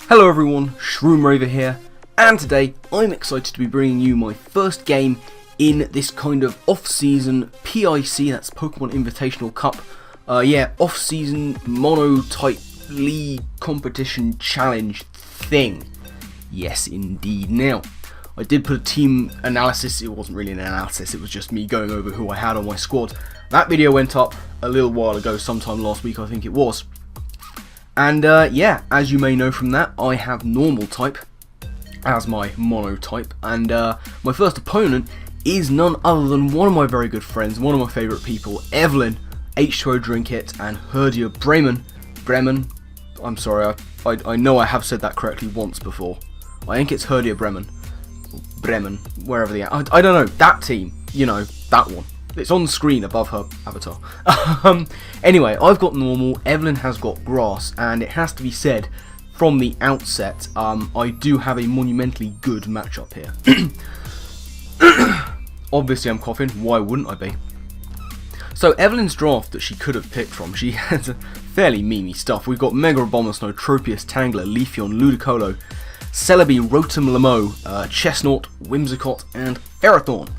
Hello everyone, Shroomraver here, and today I'm excited to be bringing you my first game in this kind of off-season PIC, that's Pokemon Invitational Cup, off-season Monotype League competition challenge thing. Yes indeed. Now, I did put a team analysis. It wasn't really an analysis, it was just me going over who I had on my squad. That video went up a little while ago, sometime last week I think it was. And as you may know from that, I have Normal type as my Monotype, and my first opponent is none other than one of my very good friends, one of my favourite people, Evelyn, H2O Drink It, and Herdier Bremen. I'm sorry, I know I have said that correctly once before. I think it's Herdier Bremen, wherever they are. I don't know, that team, you know, that one. It's on the screen above her avatar. Anyway, I've got Normal, Evelyn has got Grass, and it has to be said from the outset, I do have a monumentally good matchup here. Obviously I'm coughing, why wouldn't I be? So Evelyn's draft that she could have picked from, she has fairly memey stuff. We've got Mega-Audino, Tropius, Tangler, Leafeon, Ludicolo, Celebi, Rotom Lamo, Chestnut, Whimsicott, and Ferrothorn.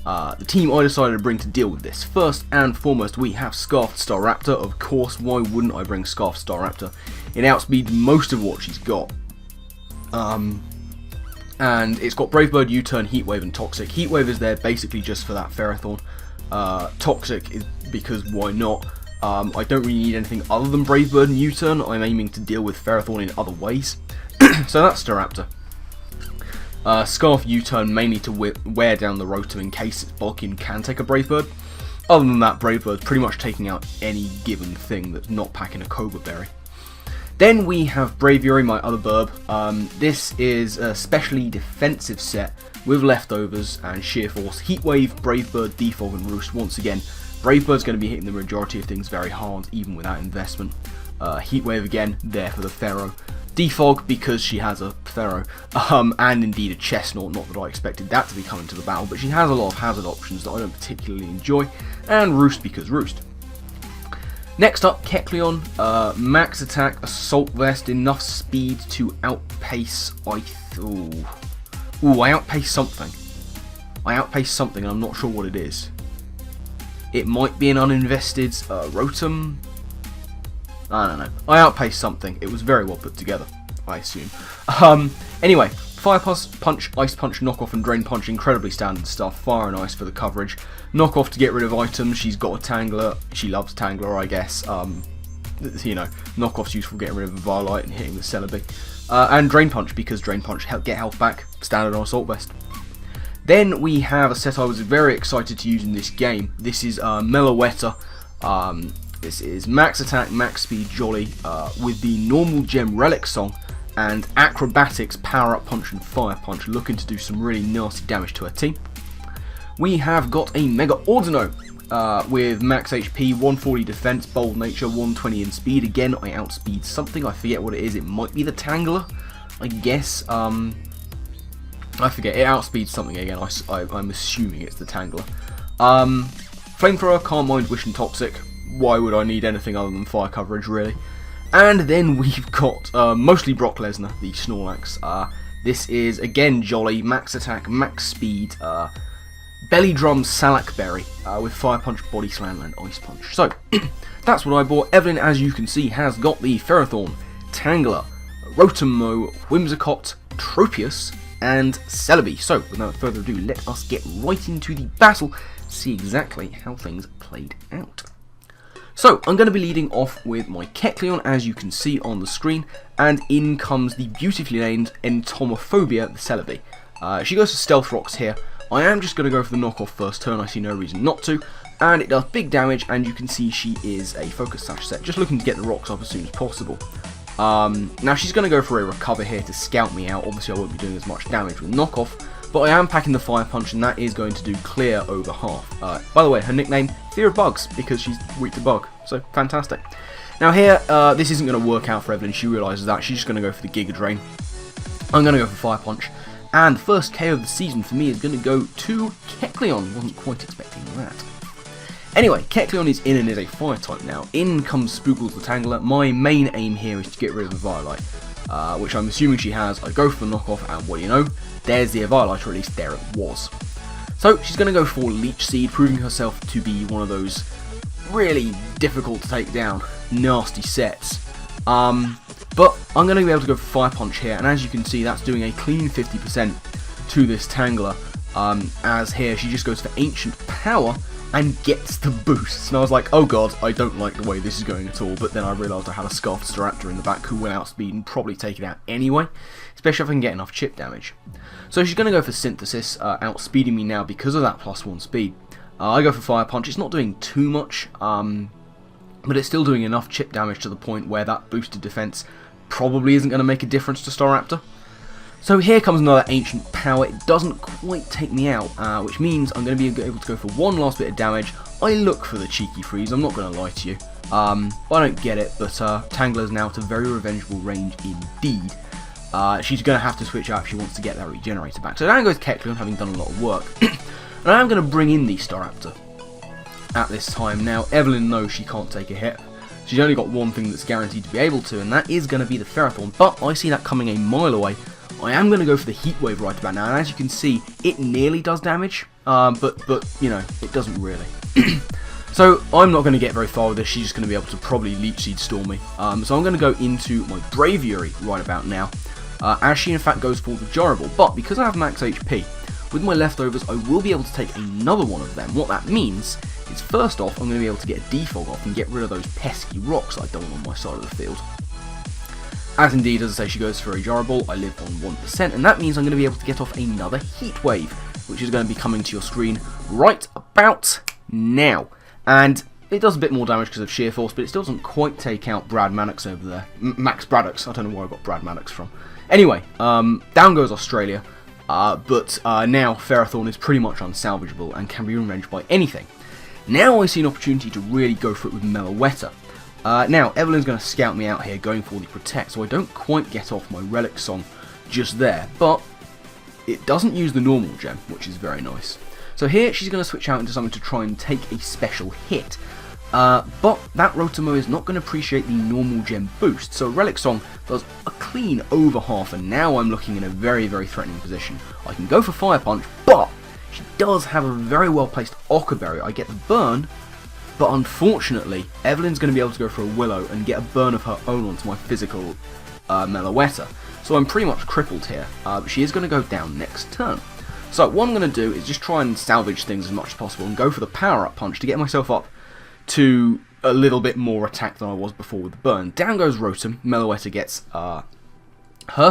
The team I decided to bring to deal with this. First and foremost, we have Scarfed Staraptor. Of course, why wouldn't I bring Scarfed Staraptor? It outspeeds most of what she's got. And it's got Brave Bird, U-Turn, Heat Wave, and Toxic. Heat Wave is there basically just for that Ferrothorn. Toxic is because why not? I don't really need anything other than Brave Bird and U-Turn. I'm aiming to deal with Ferrothorn in other ways. So that's Staraptor. Scarf U-Turn mainly to wear down the Rotom in case its bulking can take a Brave Bird. Other than that, Brave Bird's pretty much taking out any given thing that's not packing a Cobra Berry. Then we have Braviary, my other burb. This is a specially defensive set with leftovers and sheer force. Heat Wave, Brave Bird, Defog, and Roost. Once again, Brave Bird's going to be hitting the majority of things very hard, even without investment. Heat Wave again, there for the Pharaoh. Defog because she has a Pharaoh, and indeed a Chestnut, not that I expected that to be coming to the battle, but she has a lot of hazard options that I don't particularly enjoy, and Roost because Roost. Next up, Kecleon, max attack, assault vest, enough speed to outpace, I outpace something. I outpace something, I'm not sure what it is. It might be an uninvested Rotom. I don't know. I outpaced something. It was very well put together, I assume. Anyway, Fire Punch, Ice Punch, Knockoff, and Drain Punch, incredibly standard stuff. Fire and Ice for the coverage. Knockoff to get rid of items. She's got a Tangler. She loves Tangler, I guess. You know, Knockoff's useful for getting rid of a Violite and hitting the Celebi. And Drain Punch, because Drain Punch get health back. Standard on Assault Vest. Then we have a set I was very excited to use in this game. This is Meloetta. This is Max Attack, Max Speed Jolly with the Normal Gem Relic Song and Acrobatics, Power Up Punch and Fire Punch, looking to do some really nasty damage to her team. We have got a Mega-Audino with Max HP, 140 Defense, Bold Nature, 120 in Speed. Again, I outspeed something, I forget what it is, it might be the Tangler, I guess. I forget, it outspeeds something again, I'm assuming it's the Tangler. Flamethrower, Calm Mind, Wish and Toxic. Why would I need anything other than fire coverage, really? And then we've got mostly Brock Lesnar, the Snorlax. This is, again, Jolly, Max Attack, Max Speed, Belly Drum, Salak Berry, with Fire Punch, Body Slam, and Ice Punch. So, that's what I bought. Evelyn, as you can see, has got the Ferrothorn, Tangler, Rotom, Whimsicott, Tropius, and Celebi. So, without further ado, let us get right into the battle, see exactly how things played out. So, I'm going to be leading off with my Kecleon, as you can see on the screen, and in comes the beautifully named Entomophobia, the Celebi. She goes for Stealth Rocks here. I am just going to go for the knockoff first turn, I see no reason not to, and it does big damage, and you can see she is a Focus Sash set, just looking to get the rocks off as soon as possible. Now she's going to go for a Recover here to scout me out. Obviously I won't be doing as much damage with knockoff, but I am packing the Fire Punch, and that is going to do clear over half. By the way, her nickname, Fear of Bugs, because she's weak to bug, so fantastic. Now here, this isn't going to work out for Evelyn, she realises that, she's just going to go for the Giga Drain. I'm going to go for Fire Punch, and the first KO of the season for me is going to go to Kecleon, wasn't quite expecting that. Anyway, Kecleon is in and is a fire type now. In comes Spookles the Tangler. My main aim here is to get rid of the Eviolite, which I'm assuming she has. I go for the knockoff, and what do you know? There's the Eviolite, or at least there it was. So she's going to go for Leech Seed, proving herself to be one of those really difficult to take down, nasty sets. But I'm going to be able to go for Fire Punch here, and as you can see, that's doing a clean 50% to this Tangler. As here, she just goes for Ancient Power and gets the boost. And I was like, oh god, I don't like the way this is going at all. But then I realised I had a Scarfed Staraptor in the back who will outspeed and probably take it out anyway, especially if I can get enough chip damage. So she's going to go for Synthesis, outspeeding me now because of that +1 speed. I go for Fire Punch. It's not doing too much, but it's still doing enough chip damage to the point where that boosted defense probably isn't going to make a difference to Staraptor. So here comes another Ancient Power. It doesn't quite take me out, which means I'm going to be able to go for one last bit of damage. I look for the cheeky freeze, I'm not going to lie to you. I don't get it, but Tangler is now at a very revengeful range indeed. She's going to have to switch out if she wants to get that regenerator back. So down goes Kecleon, having done a lot of work. And I'm going to bring in the Staraptor at this time. Now, Evelyn knows she can't take a hit. She's only got one thing that's guaranteed to be able to, and that is going to be the Ferrothorn. But I see that coming a mile away. I am going to go for the Heat Wave right about now, and as you can see, it nearly does damage, but you know, it doesn't really. So I'm not going to get very far with this. She's just going to be able to probably Leech Seed Storm me. So I'm going to go into my Braviary right about now, as she in fact goes for the Gyroball. But because I have max HP, with my leftovers, I will be able to take another one of them. What that means is, first off, I'm going to be able to get a Defog off and get rid of those pesky rocks I don't want on my side of the field. As indeed, as I say, she goes for a Gyroball, I live on 1%, and that means I'm going to be able to get off another Heat Wave, which is going to be coming to your screen right about now. And it does a bit more damage because of Sheer Force, but it still doesn't quite take out Brad Maddox over there. Max Braddox, I don't know where I got Brad Maddox from. Anyway, down goes Australia, but now Ferrothorn is pretty much unsalvageable and can be revenged by anything. Now I see an opportunity to really go for it with Meloetta. Now, Evelyn's going to scout me out here, going for the Protect, so I don't quite get off my Relic Song just there, but it doesn't use the normal gem, which is very nice. So here, she's going to switch out into something to try and take a special hit, but that Rotomo is not going to appreciate the normal gem boost, so Relic Song does a clean over half, and now I'm looking in a very, very threatening position. I can go for Fire Punch, but she does have a very well placed Ochre Berry. I get the burn, but unfortunately, Evelyn's going to be able to go for a Willow and get a burn of her own onto my physical Meloetta. So I'm pretty much crippled here, but she is going to go down next turn. So what I'm going to do is just try and salvage things as much as possible and go for the Power Up Punch to get myself up to a little bit more attack than I was before with the burn. Down goes Rotom. Meloetta gets her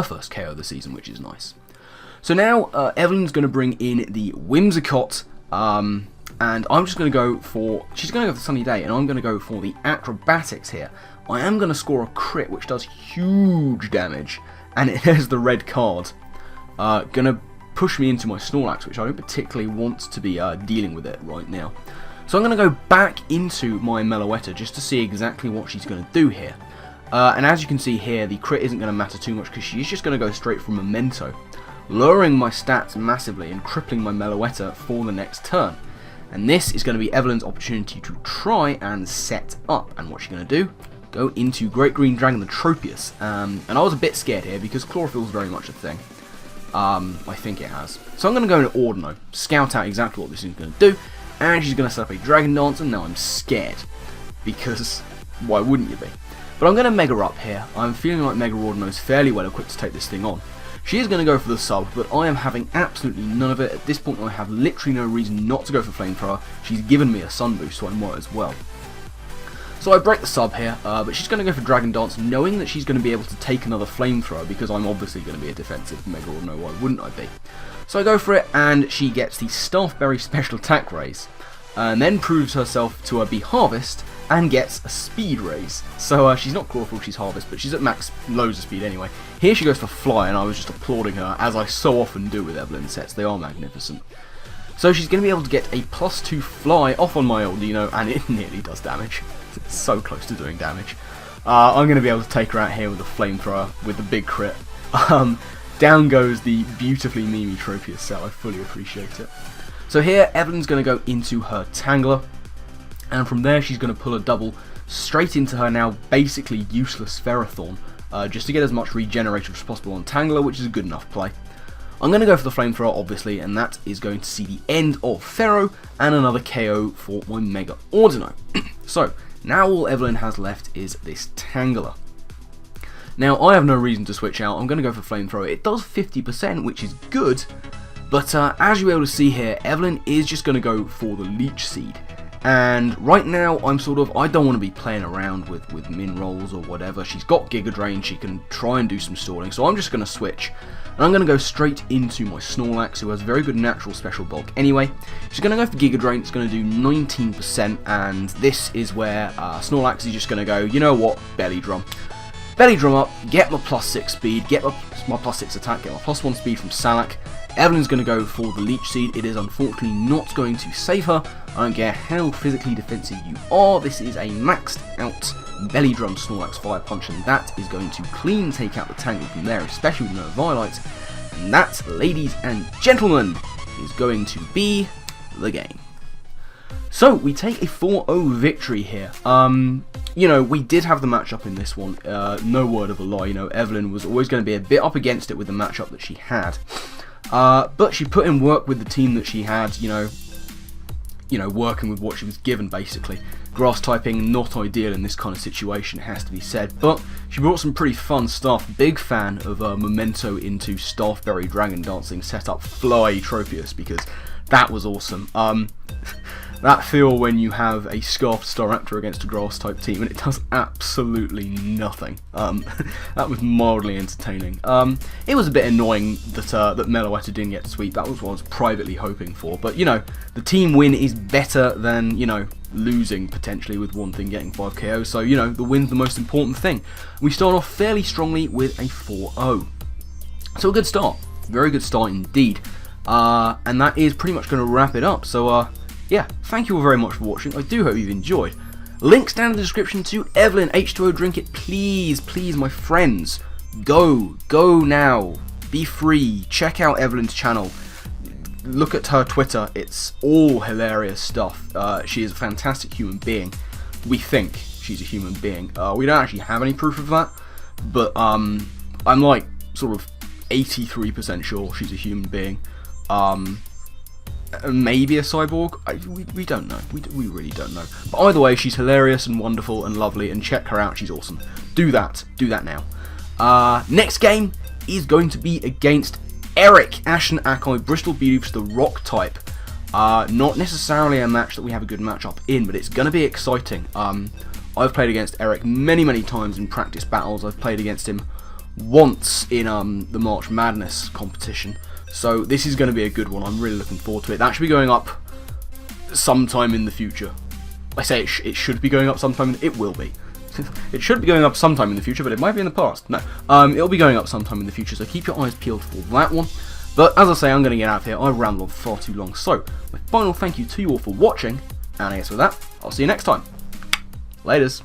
first KO of the season, which is nice. So now Evelyn's going to bring in the Whimsicott, and I'm just going to go for, she's going to go for Sunny Day, and I'm going to go for the Acrobatics here. I am going to score a crit, which does huge damage, and it has the red card. Going to push me into my Snorlax, which I don't particularly want to be dealing with it right now. So I'm going to go back into my Meloetta just to see exactly what she's going to do here. And as you can see here, the crit isn't going to matter too much because she's just going to go straight for Memento, lowering my stats massively and crippling my Meloetta for the next turn. And this is going to be Evelyn's opportunity to try and set up. And what's she going to do? Go into Great Green Dragon the Tropius. And I was a bit scared here because Chlorophyll is very much a thing. I think it has. So I'm going to go into Audino, scout out exactly what this is going to do. And she's going to set up a Dragon Dance, and now I'm scared. Because why wouldn't you be? But I'm going to Mega Up here. I'm feeling like Mega-Audino is fairly well equipped to take this thing on. She is going to go for the sub, but I am having absolutely none of it. At this point, I have literally no reason not to go for Flamethrower. She's given me a Sun Boost, so I might as well. So I break the sub here, but she's going to go for Dragon Dance, knowing that she's going to be able to take another Flamethrower, because I'm obviously going to be a defensive Mega-Audino, why wouldn't I be? So I go for it, and she gets the Staffberry Special Attack Raise, and then proves herself to be Harvest, and gets a Speed Raise. So she's not Chlorophyll, she's Harvest, but she's at max loads of speed anyway. Here she goes for Fly, and I was just applauding her, as I so often do with Evelyn sets. They are magnificent. So she's going to be able to get a +2 Fly off on my Audino, and it nearly does damage. It's so close to doing damage. I'm going to be able to take her out here with a Flamethrower, with the big crit. Down goes the beautifully memey Tropius set. I fully appreciate it. So here, Evelyn's going to go into her Tangler. And from there, she's going to pull a double straight into her now basically useless Ferrothorn, just to get as much regeneration as possible on Tangler, which is a good enough play. I'm going to go for the Flamethrower, obviously, and that is going to see the end of Ferro and another KO for my Mega-Audino. So, now all Evelyn has left is this Tangler. Now, I have no reason to switch out. I'm going to go for Flamethrower. It does 50%, which is good, but as you'll be able to see here, Evelyn is just going to go for the Leech Seed. And right now, I don't want to be playing around with min rolls or whatever. She's got Giga Drain, she can try and do some stalling, so I'm just going to switch. And I'm going to go straight into my Snorlax, who has very good natural special bulk anyway. She's going to go for Giga Drain, it's going to do 19%, and this is where Snorlax is just going to go, you know what, Belly Drum. Belly Drum up, get my +6 speed, get my +6 attack, get my +1 speed from Salak. Evelyn's going to go for the Leech Seed. It is unfortunately not going to save her. I don't care how physically defensive you are. This is a maxed out Belly Drum Snorlax Fire Punch, and that is going to clean take out the Tangle from there, especially with no Violet. And that, ladies and gentlemen, is going to be the game. So we take a 4-0 victory here. You know, we did have the matchup in this one. No word of a lie. You know, Evelyn was always going to be a bit up against it with the matchup that she had. But she put in work with the team that she had, you know, working with what she was given, basically. Grass typing, not ideal in this kind of situation, it has to be said, but she brought some pretty fun stuff. Big fan of Memento into Staffberry Dragon Dancing setup Fly Tropius, because that was awesome. That feel when you have a Scarfed Staraptor against a grass type team and it does absolutely nothing. That was mildly entertaining. It was a bit annoying that that Meloetta didn't get to sweep. That was what I was privately hoping for. But you know, the team win is better than, you know, losing potentially with one thing getting 5 KOs. So you know, the win's the most important thing. We start off fairly strongly with a 4-0. So a good start, very good start indeed. And that is pretty much going to wrap it up. So yeah, thank you all very much for watching. I do hope you've enjoyed. Links down in the description to Evelyn, H2O, drink it, please, please, my friends. Go now. Be free. Check out Evelyn's channel. Look at her Twitter. It's all hilarious stuff. She is a fantastic human being. We think she's a human being. We don't actually have any proof of that, but I'm like sort of 83% sure she's a human being. Maybe a cyborg? We don't know. We really don't know. But either way, she's hilarious and wonderful and lovely, and check her out. She's awesome. Do that. Do that now. Next game is going to be against Eric, Ashen Akai, Bristol Beauty for the Rock type. Not necessarily a match that we have a good matchup in, but it's going to be exciting. I've played against Eric many times in practice battles. I've played against him once in the March Madness competition. So this is going to be a good one. I'm really looking forward to it. That should be going up sometime in the future. I say it should be going up sometime. It will be. It should be going up sometime in the future, but it might be in the past. No, it'll be going up sometime in the future, so keep your eyes peeled for that one. But as I say, I'm going to get out of here. I've rambled on far too long. So my final thank you to you all for watching, and I guess with that, I'll see you next time. Laters.